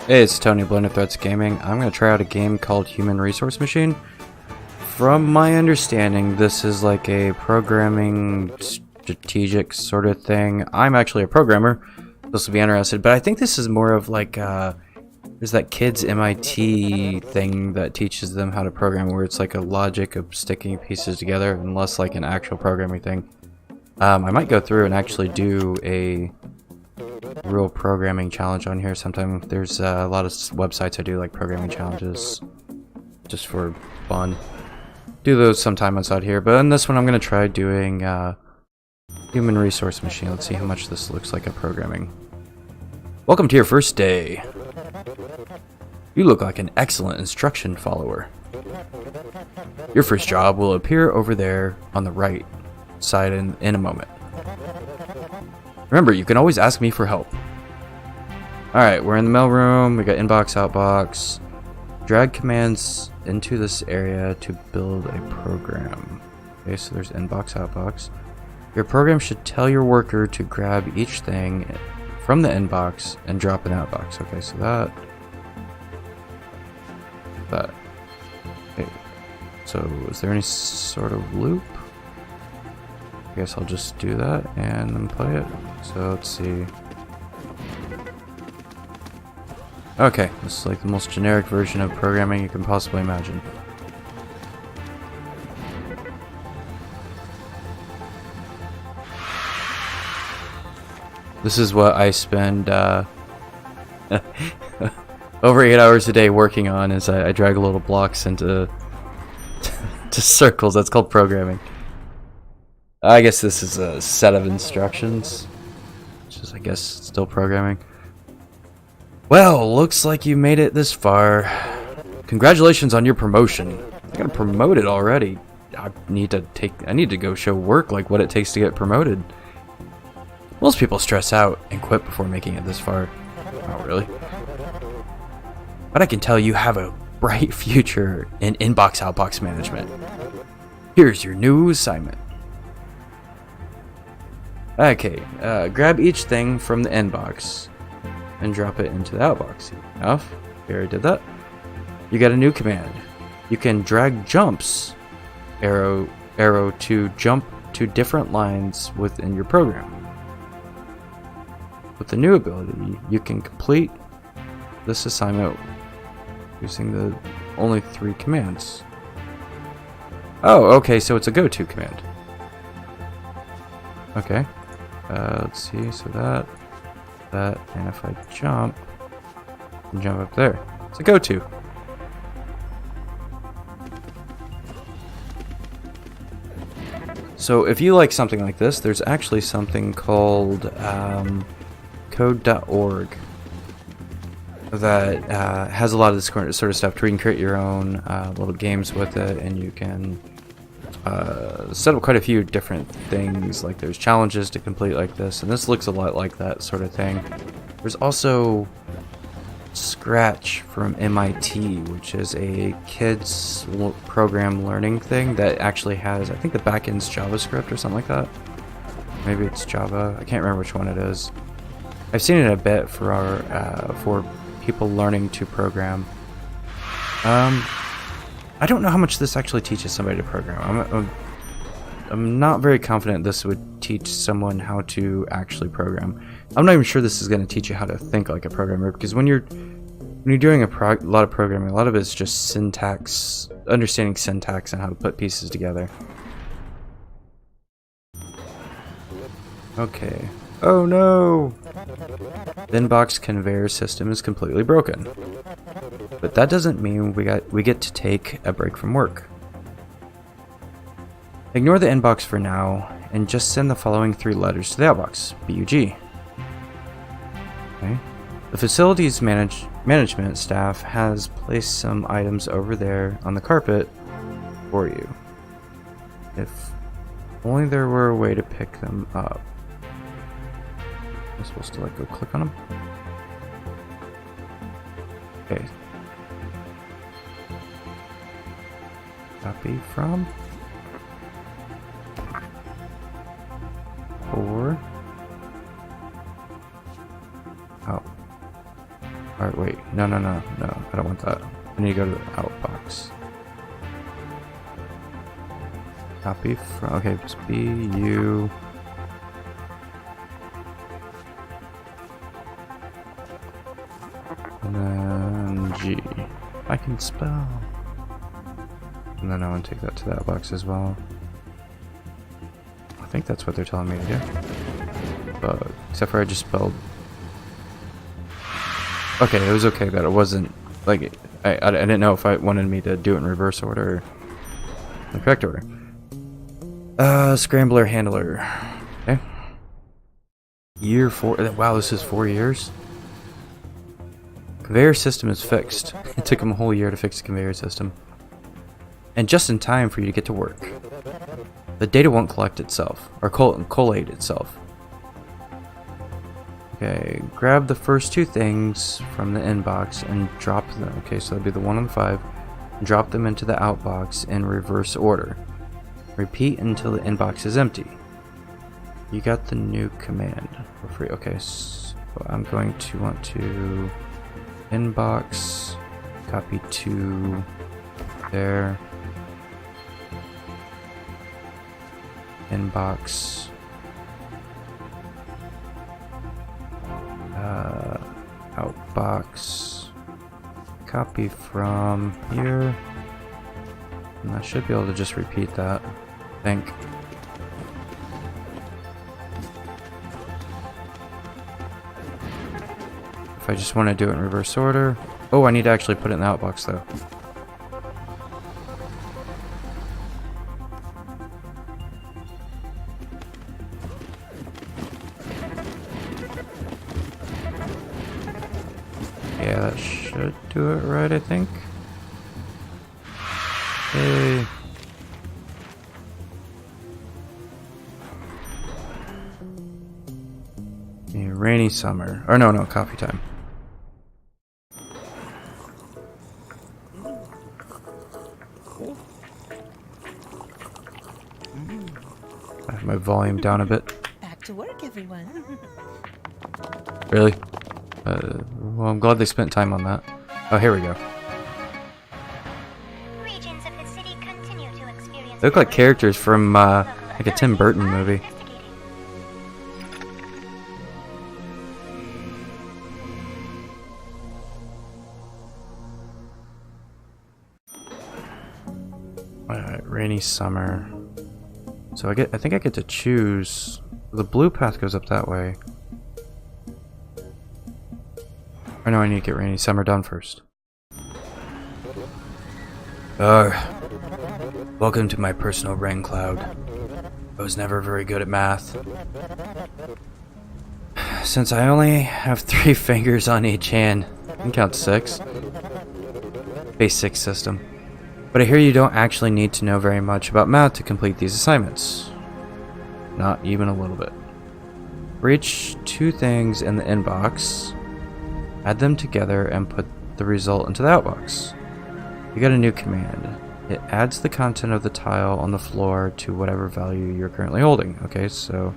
Hey, it's Tony, Blender Threats Gaming. I'm going to try out a game called Human Resource Machine. From my understanding, this is like a programming strategic sort of thing. I'm actually a programmer. This will be interested, but I think this is more of like there's that kids MIT thing that teaches them how to program, where it's like a logic of sticking pieces together, and less like an actual programming thing. I might go through and actually do a real programming challenge on here sometime. There's a lot of websites I do like programming challenges just for fun. Do those sometime outside here, but in this one I'm going to try doing Human Resource Machine. Let's see how much this looks like a programming. Welcome to your first day. You look like an excellent instruction follower. Your first job will appear over there on the right side in a moment. Remember, you can always ask me for help. Alright, we're in the mailroom. We got inbox, outbox. Drag commands into this area to build a program. Okay, so there's inbox, outbox. Your program should tell your worker to grab each thing from the inbox and drop an outbox. Okay, so that. Okay, so is there any sort of loop? I guess I'll just do that and then play it. So let's see. Okay, this is like the most generic version of programming you can possibly imagine. This is what I spend over 8 hours a day working on, is I drag little blocks into to circles. That's called programming. I guess this is a set of instructions, which is, I guess, still programming. Well, looks like you made it this far. Congratulations on your promotion. I got promoted already. I need to go show work like what it takes to get promoted. Most people stress out and quit before making it this far. Not really. But I can tell you have a bright future in inbox-outbox management. Here's your new assignment. Okay, grab each thing from the inbox and drop it into the outbox. Enough. We already did that. You got a new command. You can drag jumps arrow to jump to different lines within your program. With the new ability, you can complete this assignment using the only 3 commands. Oh, okay, so it's a go-to command. Okay. Let's see, so that, and if I jump up there. It's a go-to. So if you like something like this, there's actually something called code.org that has a lot of this sort of stuff where you can create your own little games with it, and you can set up quite a few different things. Like there's challenges to complete like this, and this looks a lot like that sort of thing. There's also Scratch from MIT, which is a kids program learning thing that actually has, I think the backend's JavaScript or something like that. Maybe it's Java. I can't remember which one it is. I've seen it a bit for people learning to program. I don't know how much this actually teaches somebody to program. I'm not very confident this would teach someone how to actually program. I'm not even sure this is going to teach you how to think like a programmer, because when you're doing a lot of programming, a lot of it's just syntax, understanding syntax and how to put pieces together. Okay. Oh no! The inbox conveyor system is completely broken. But that doesn't mean we get to take a break from work. Ignore the inbox for now and just send the following 3 letters to the outbox. BUG. Okay. The facilities management staff has placed some items over there on the carpet for you. If only there were a way to pick them up. I'm supposed to like go click on them? Okay. Copy from 4. Oh. Alright, wait. No, no, no, no. I don't want that. I need to go to the outbox. Copy from... Okay, it's B, U... And then G. I can spell. And then I want to take that to that box as well. I think that's what they're telling me to do. But, except for I just spelled... Okay, it was okay that it wasn't... Like, I didn't know if I wanted me to do it in reverse order or the correct order. Scrambler handler. Okay. Year 4. Wow, this is 4 years? Conveyor system is fixed. It took him a whole year to fix the conveyor system. And just in time for you to get to work. The data won't collect itself, or collate itself. Okay, grab the first 2 things from the inbox and drop them. Okay, so that'd be the 1 and the 5. Drop them into the outbox in reverse order. Repeat until the inbox is empty. You got the new command for free. Okay, so I'm going to want to inbox, copy to there, inbox, outbox, copy from here, and I should be able to just repeat that, I think. If I just want to do it in reverse order. Oh, I need to actually put it in the outbox though. Yeah, that should do it right, I think. Hey. Yeah, rainy summer. Or no, coffee time. I have my volume down a bit. Back to work, everyone. Really? Well, I'm glad they spent time on that. Oh, here we go. Regions of the city continue to experience. They look like characters from like a Tim Burton movie. Alright, rainy summer. So I think I get to choose. The blue path goes up that way. Or no, I need to get rainy summer done first. Welcome to my personal rain cloud. I was never very good at math. Since I only have 3 fingers on each hand, I can count to 6. Base 6 system. But I hear you don't actually need to know very much about math to complete these assignments. Not even a little bit. For each 2 things in the inbox, add them together and put the result into the outbox. You got a new command. It adds the content of the tile on the floor to whatever value you're currently holding. Okay, so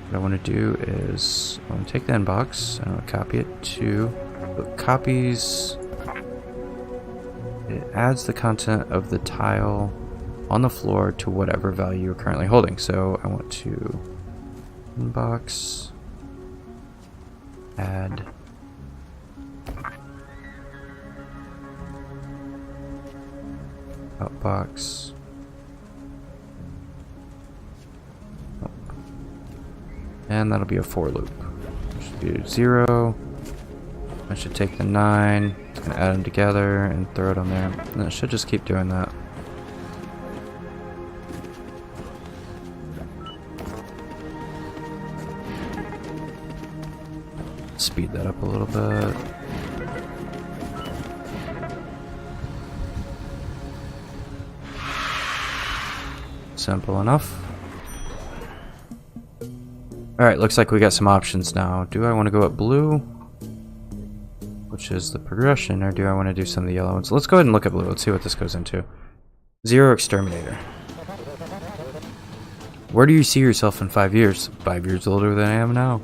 what I want to do is I want to take the inbox and I want to copy it to copies. It adds the content of the tile on the floor to whatever value you're currently holding. So I want to inbox, add outbox. And that'll be a for loop. It should be 0. I should take the 9 and add them together and throw it on there. And it should just keep doing that. Speed that up a little bit. Simple enough. Alright, looks like we got some options now. Do I want to go up blue, which is the progression, or do I want to do some of the yellow ones? Let's go ahead and look at blue. Let's see what this goes into. 0 exterminator. Where do you see yourself in 5 years? 5 years older than I am now.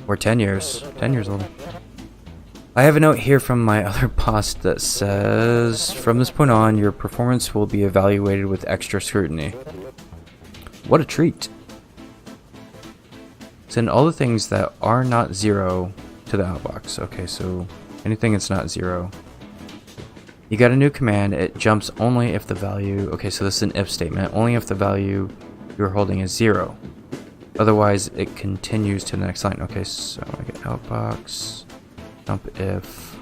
Or 10 years. 10 years older. I have a note here from my other boss that says, from this point on, your performance will be evaluated with extra scrutiny. What a treat. Send all the things that are not 0 to the outbox. Okay, so anything that's not 0. You got a new command. It jumps only if the value... Okay, so this is an if statement. Only if the value you're holding is 0. Otherwise, it continues to the next line. Okay, so I get outbox, jump if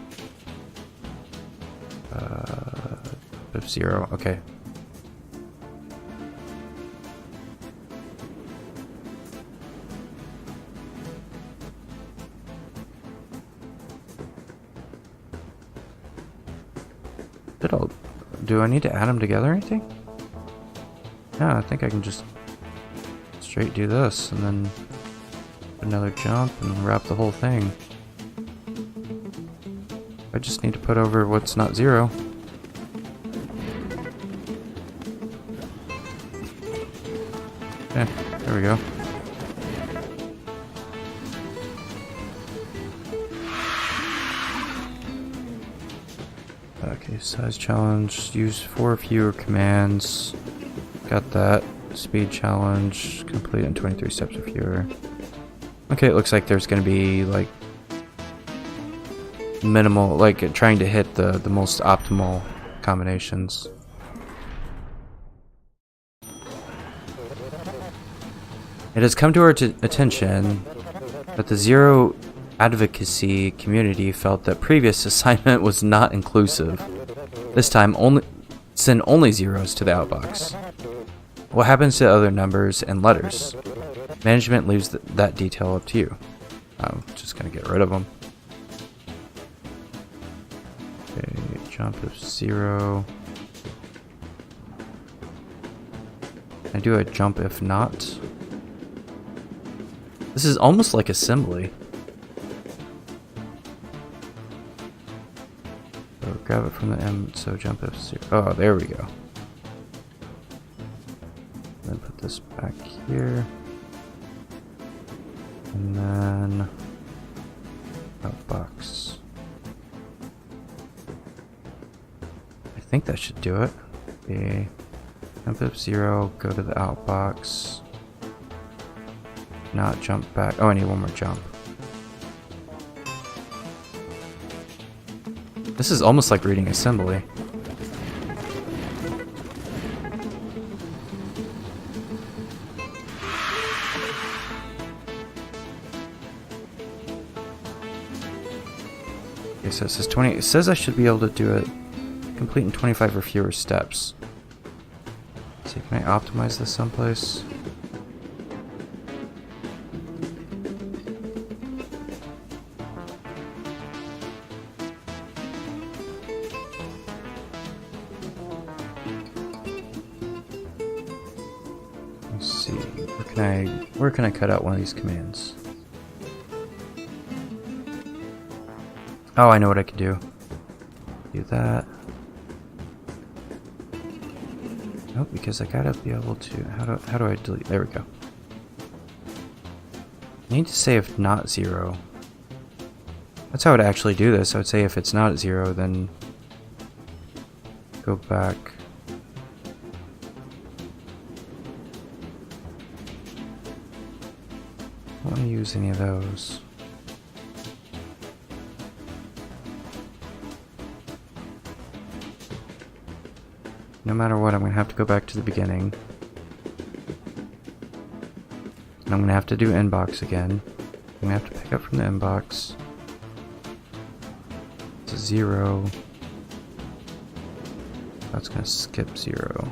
0. Okay. Do I need to add them together or anything? No, I think I can just straight do this and then another jump and wrap the whole thing. I just need to put over what's not 0. Okay, there we go. Okay, size challenge, use 4 fewer commands. Got that. Speed challenge, complete in 23 steps or fewer. Okay, it looks like there's gonna be like minimal, like trying to hit the most optimal combinations. It has come to our attention that the Zero advocacy community felt that previous assignment was not inclusive. This time, send only 0s to the outbox. What happens to other numbers and letters? Management leaves that detail up to you. I'm just gonna get rid of them. Okay, jump if 0. I do a jump if not. This is almost like assembly. So grab it from the M, so jump if 0. Oh, there we go. Then put this back here. And then outbox. I think that should do it. Okay. Jump if 0, go to the outbox. Not jump back. Oh, I need one more jump. This is almost like reading assembly. Okay, so it says 20. It says I should be able to do it complete in 25 or fewer steps. So can I optimize this someplace? Let's see. Where can I cut out one of these commands? Oh, I know what I can do. Do that. Nope, because I gotta be able to. How do I delete? There we go. I need to say if not 0. That's how I would actually do this. I would say if it's not 0, then go back. I don't want to use any of those. No matter what, I'm going to have to go back to the beginning. And I'm going to have to do inbox again. I'm going to have to pick up from the inbox. It's a 0. That's going to skip 0.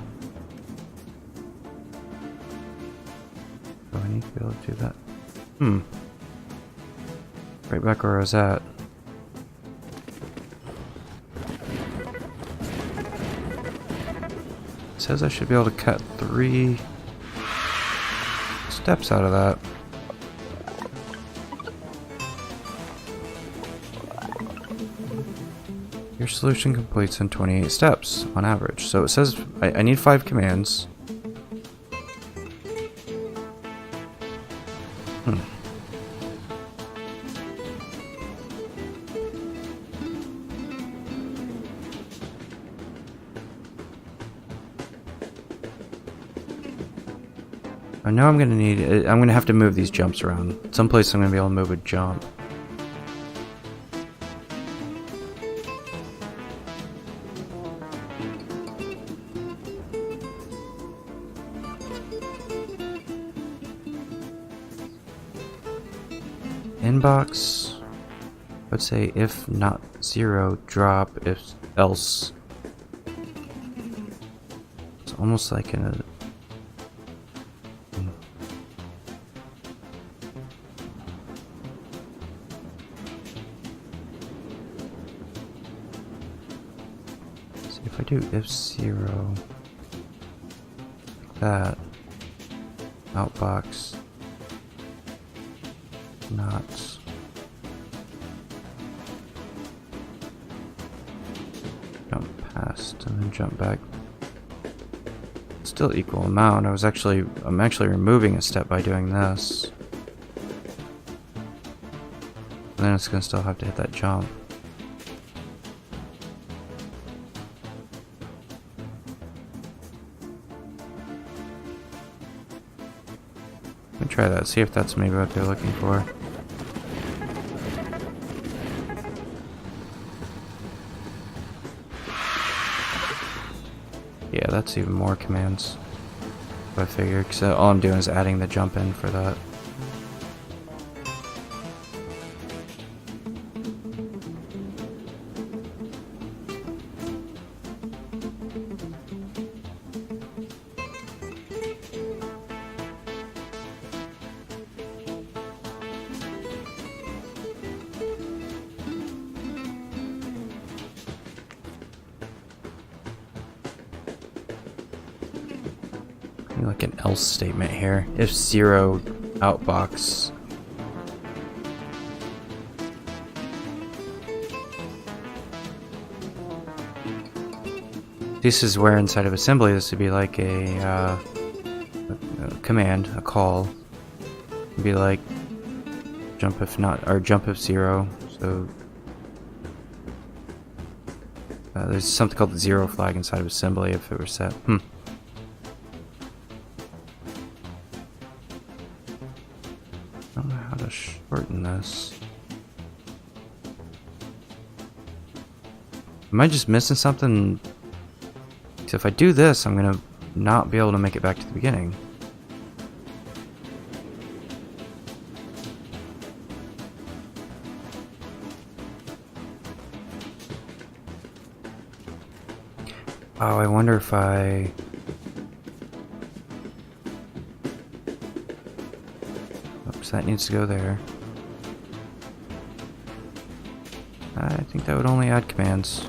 Do I need to be able to do that? Right back where I was at. It says I should be able to cut 3 steps out of that. Your solution completes in 28 steps on average. So it says I need 5 commands. I know I'm gonna need it. I'm gonna have to move these jumps around. Someplace I'm gonna be able to move a jump. Inbox. Let's say if not 0, drop, if else. It's almost like in a... See if I do if 0, like that, outbox, not. Jump past and then jump back. Still equal amount. I'm actually removing a step by doing this. And then it's gonna still have to hit that jump. Let me try that, see if that's maybe what they're looking for. Yeah, that's even more commands. I figure, because all I'm doing is adding the jump in for that. Like an else statement here. If 0, outbox. This is where inside of assembly this would be like a command, a call. It'd be like jump if not, or jump if 0. So there's something called the 0 flag inside of assembly if it were set. I don't know how to shorten this. Am I just missing something? So if I do this, I'm gonna not be able to make it back to the beginning. Oh, I wonder if I... Oops, that needs to go there. I think that would only add commands.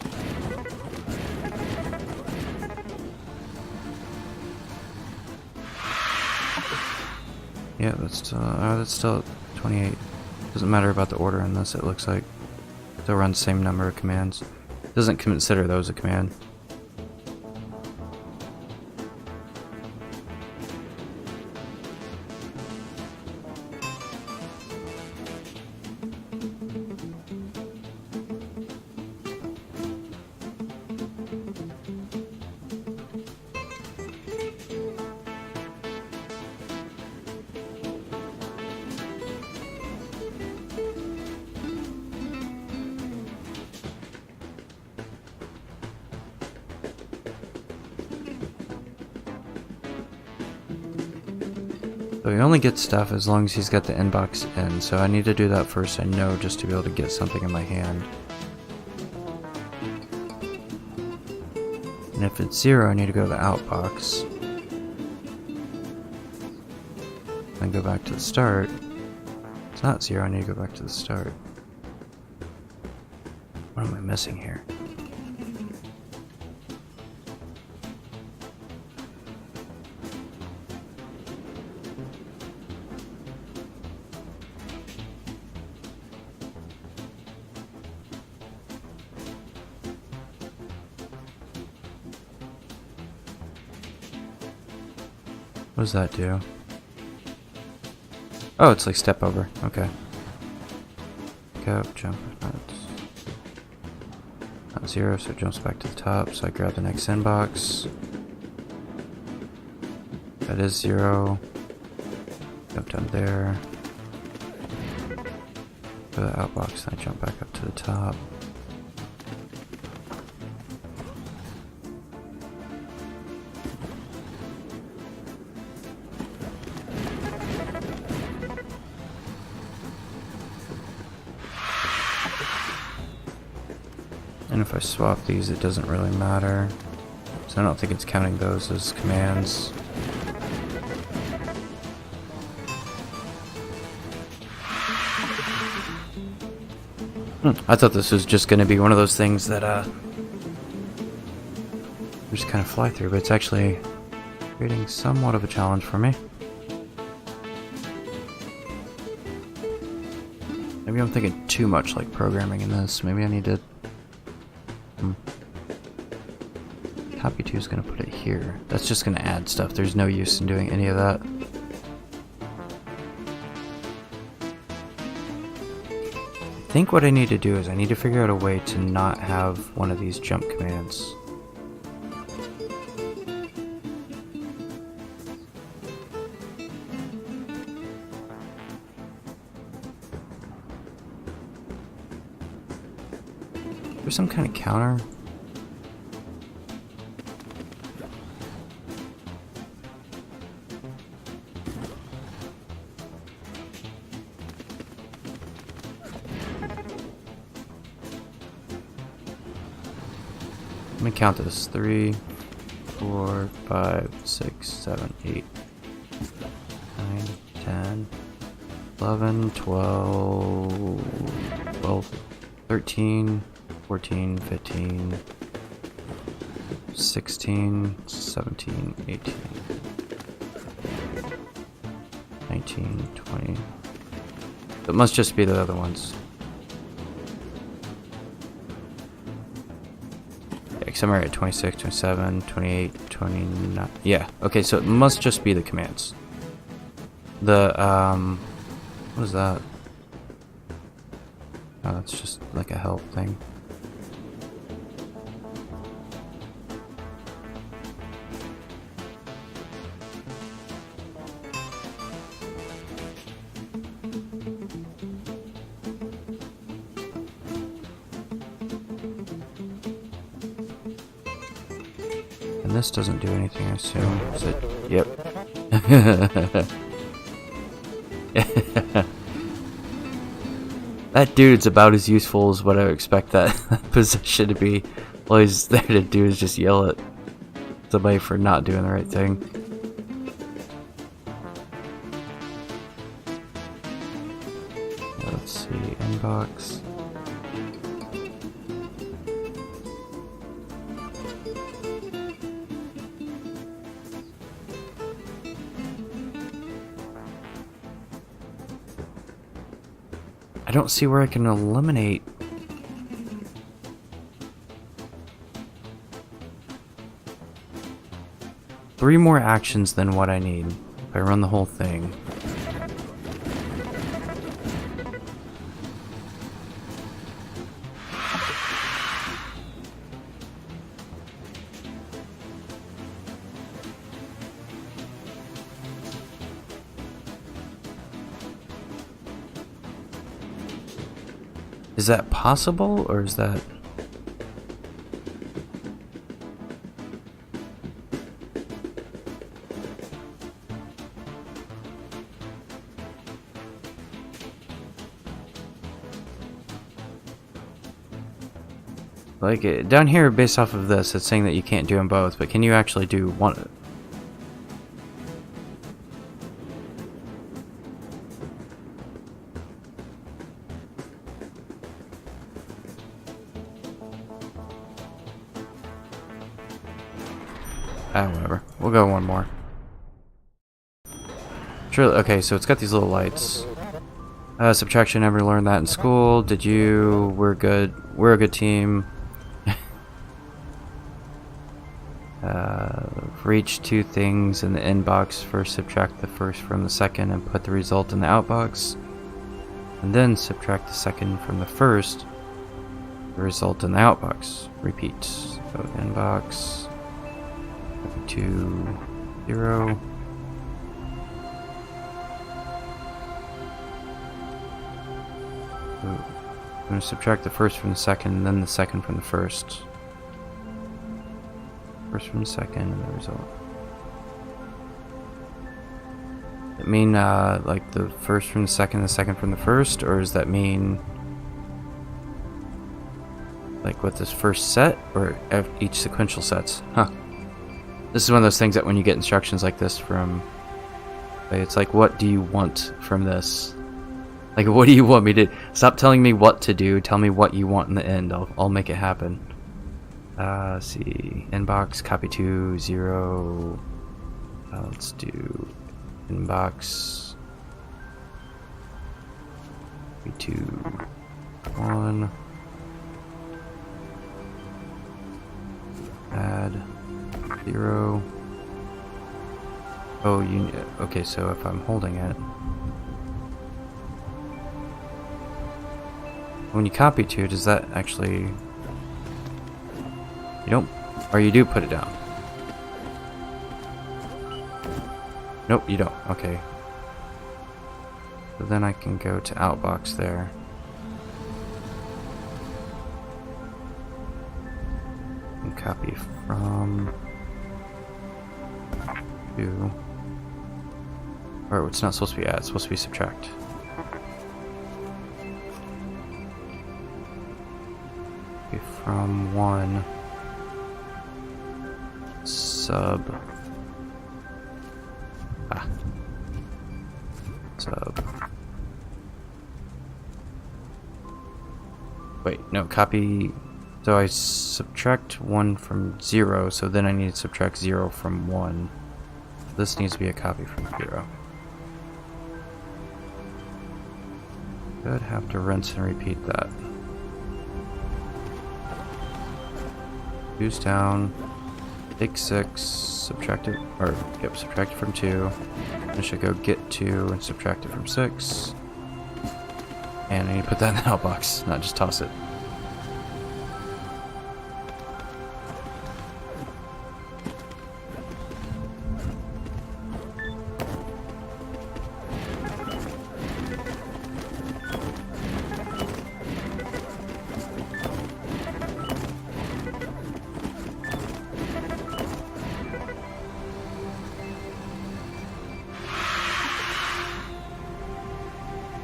Yeah, that's still 28. Doesn't matter about the order in this, it looks like. They'll run the same number of commands. Doesn't consider those a command. So he only gets stuff as long as he's got the inbox in, so I need to do that first, I know, just to be able to get something in my hand. And if it's 0, I need to go to the outbox. Then go back to the start. It's not 0, I need to go back to the start. What am I missing here? What does that do? Oh, it's like step over. Okay. Go, jump. Not 0, so it jumps back to the top. So I grab the next inbox. That is 0. jump down there. Go to the outbox, and I jump back up to the top. And if I swap these, it doesn't really matter. So I don't think it's counting those as commands. I thought this was just going to be one of those things that just kind of fly through, but it's actually creating somewhat of a challenge for me. Maybe I'm thinking too much like programming in this. Maybe I need to... Copy 2 is going to put it here. That's just going to add stuff. There's no use in doing any of that. I think what I need to do is I need to figure out a way to not have one of these jump commands. There's some kind of counter. Let me count this. 3, 4, 5, 6, 7, 8, 9, 10, 11, 12, 13, 14, 15, 16, 17, 18, 19, 20. It must just be the other ones. I'm already at 26, 27, 28, 29. Yeah, okay, so it must just be the commands. The, what is that? Oh, that's just like a help thing. And this doesn't do anything, I assume. Is it? Yep. That dude's about as useful as what I would expect that position to be. All he's there to do is just yell at somebody for not doing the right thing. Let's see, inbox. I don't see where I can eliminate. Three more actions than what I need if I run the whole thing. Is that possible, or is that... Like, down here, based off of this, it's saying that you can't do them both, but can you actually do one? Whatever. We'll go one more. Sure. Okay, so it's got these little lights. Subtraction, never learned that in school. Did you? We're good. We're a good team. For each two things in the inbox, first subtract the first from the second and put the result in the outbox. And then subtract the second from the first, the result in the outbox. Repeat. So inbox. 2, 0. I'm going to subtract the first from the second, and then the second from the first. First from the second, and the result. Does it mean, like, the first from the second from the first? Or does that mean, like, with this first set? Or each sequential sets? Huh. This is one of those things that when you get instructions like this from... It's like, what do you want from this? Like, what do you want me to... Stop telling me what to do. Tell me what you want in the end. I'll make it happen. Let's see. Inbox, copy to 0. Let's do inbox. Copy to 1. Add 0. Oh, okay, so if I'm holding it... When you copy to, does that actually... You don't... Or you do put it down? Nope, you don't. Okay. So then I can go to outbox there. And copy from... to... Or it's not supposed to be add, it's supposed to be subtract. Okay, from 1... sub wait, no, copy. So I subtract 1 from 0, so then I need to subtract 0 from 1. This needs to be a copy from 0. Could have to rinse and repeat that. Use down. Take 6, subtract it, or, yep, subtract it from 2. I should go get 2 and subtract it from 6. And I need to put that in the outbox, not just toss it.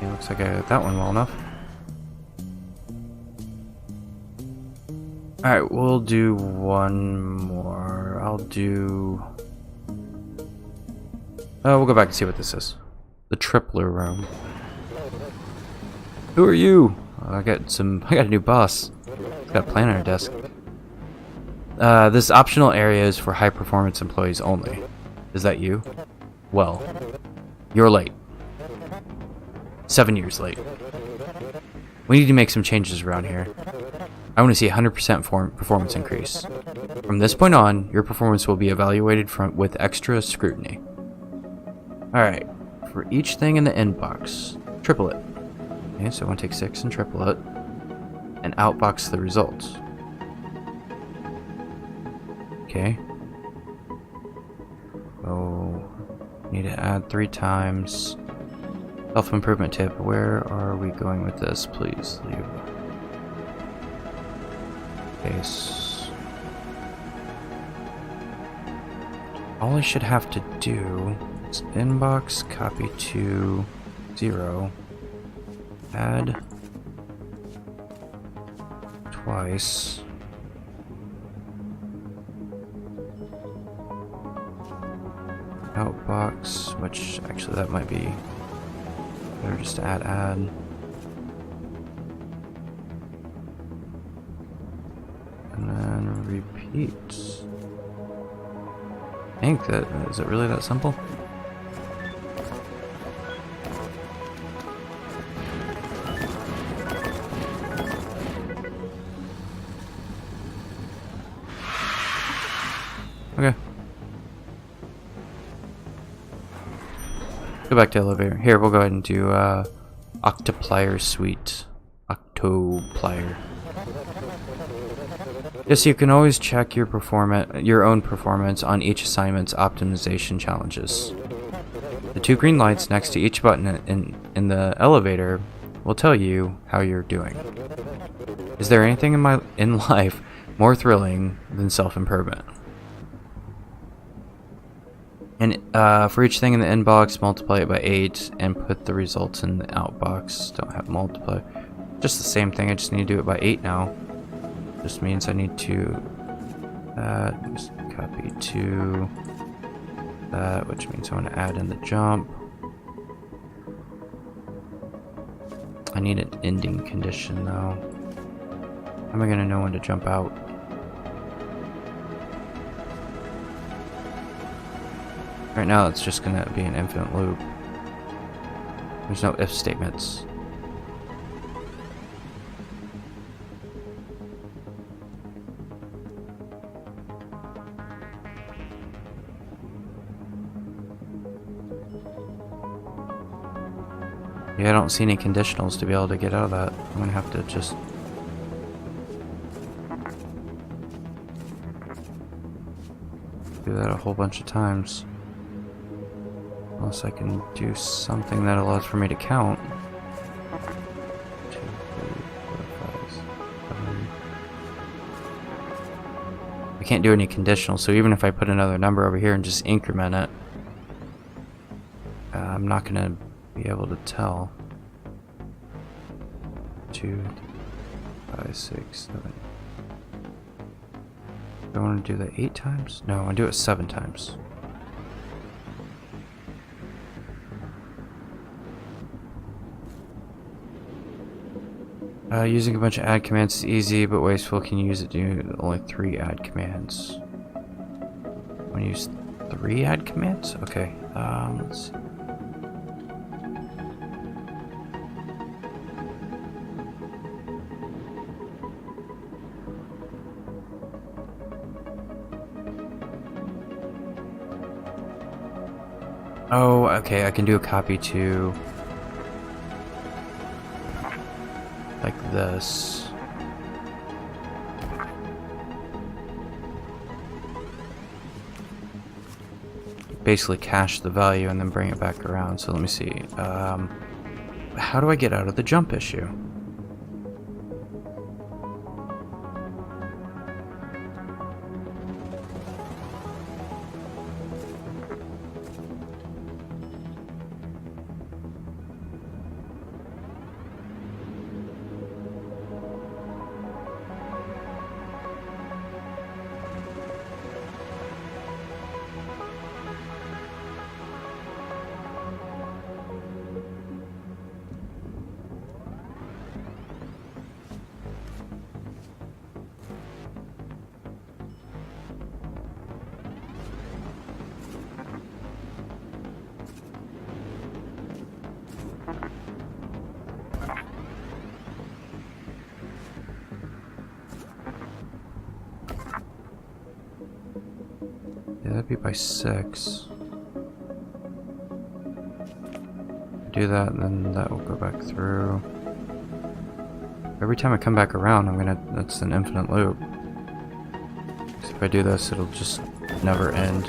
Looks like I got that one well enough. Alright, we'll do one more. I'll do... we'll go back and see what this is. The Tripler room. Who are you? I got a new boss. He's got a plan on her desk. This optional area is for high performance employees only. Is that you? Well, you're late. 7 years late. We need to make some changes around here. I want to see 100% performance increase. From this point on, your performance will be evaluated with extra scrutiny. Alright, for each thing in the inbox, triple it. Okay, so I want to take 6 and triple it, and outbox the results. Okay. So, need to add 3 times. Self-improvement tip. Where are we going with this? Please leave. Case. All I should have to do is inbox, copy to 0, add twice. Outbox, which actually that might be better just to add. And then repeat. I think that, is it really that simple? Okay. Go back to elevator. Here, we'll go ahead and do Octoplier Suite. Octoplier. Yes, you can always check your own performance on each assignment's optimization challenges. The 2 green lights next to each button in the elevator will tell you how you're doing. Is there anything in life more thrilling than self-improvement? And for each thing in the inbox, multiply it by 8 and put the results in the outbox. Don't have multiply. Just the same thing, I just need to do it by 8 now. Just means I need to just copy 2 that, which means I want to add in the jump. I need an ending condition though. How am I gonna know when to jump out? Right now it's just gonna be an infinite loop. There's no if statements. Yeah, I don't see any conditionals to be able to get out of that. I'm gonna have to just do that a whole bunch of times. Unless I can do something that allows for me to count. 2, 3, 4, 5, 7. I can't do any conditional, so even if I put another number over here and just increment it, I'm not gonna be able to tell. 2, 5, 6, 7. Do I want to do that 8 times? No, I want to do it 7 times. Using a bunch of add commands is easy, but wasteful. Can you use it to do only 3 add commands? I want to use 3 add commands? Okay, let's see. Oh, okay, I can do a copy to like this. Basically cache the value and then bring it back around. So let me see. How do I get out of the jump issue? Yeah, that'd be by 6. Do that, and then that will go back through. Every time I come back around, that's an infinite loop. So if I do this, it'll just never end.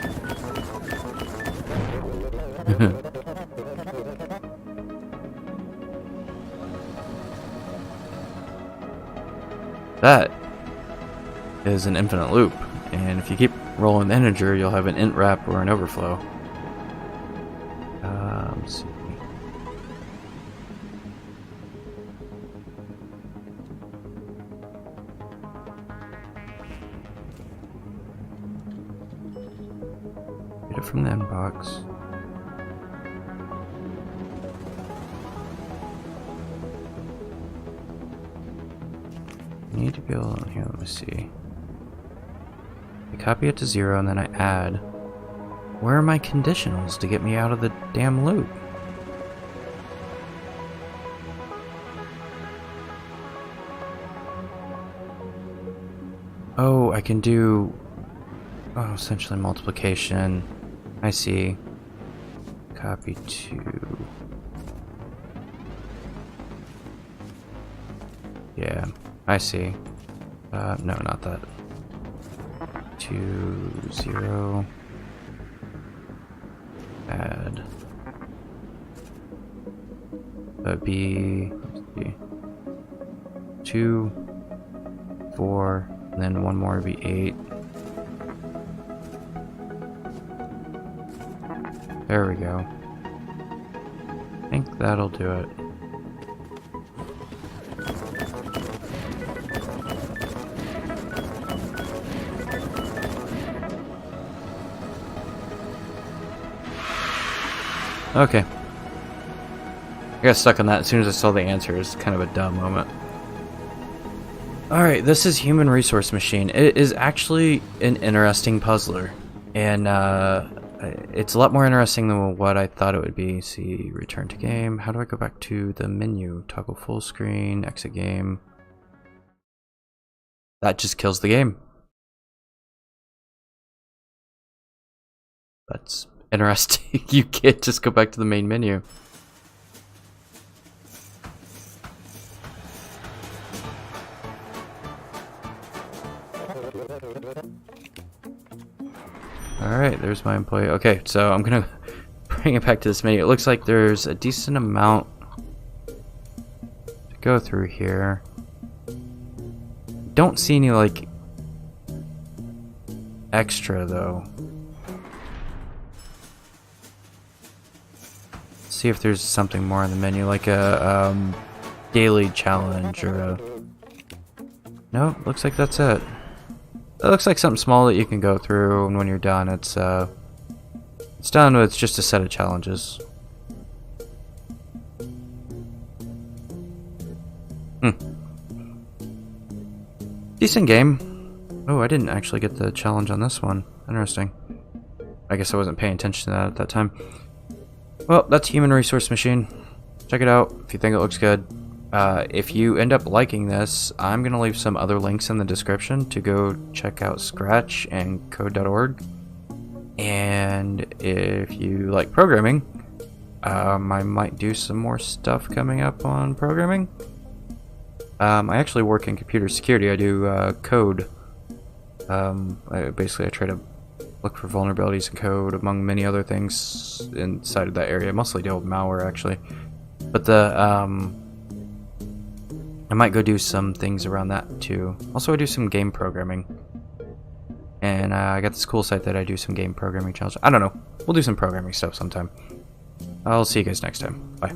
That is an infinite loop, and if you keep rolling the integer, you'll have an int wrap or an overflow. Let's see. Get it from the inbox. I need to be able to, here, let me see. I copy it to 0 and then I add. Where are my conditionals to get me out of the damn loop? Oh, I can do essentially multiplication. I see. Copy to. Yeah, I see. No, not that. 2, 0. Add. That'd be be 2, 4, and then one more would be 8. There we go. I think that'll do it. Okay. I got stuck on that as soon as I saw the answer. It's kind of a dumb moment. Alright, this is Human Resource Machine. It is actually an interesting puzzler. And it's a lot more interesting than what I thought it would be. See, return to game. How do I go back to the menu? Toggle full screen, exit game. That just kills the game. That's interesting. You can't just go back to the main menu. Alright, there's my employee. Okay, so I'm gonna bring it back to this menu. It looks like there's a decent amount to go through here. Don't see any, like, extra, though. Let's see if there's something more on the menu, like a daily challenge or a... No, looks like that's it. It looks like something small that you can go through, and when you're done, it's done with just a set of challenges. Decent game. Oh, I didn't actually get the challenge on this one. Interesting. I guess I wasn't paying attention to that at that time. Well, that's Human Resource Machine. Check it out if you think it looks good. If you end up liking this, I'm going to leave some other links in the description to go check out Scratch and code.org. And if you like programming, I might do some more stuff coming up on programming. I actually work in computer security. I do code. Basically, I try to look for vulnerabilities in code, among many other things inside of that area. Mostly deal with malware, actually. But I might go do some things around that too. Also, I do some game programming. And I got this cool site that I do some game programming challenges. I don't know. We'll do some programming stuff sometime. I'll see you guys next time. Bye.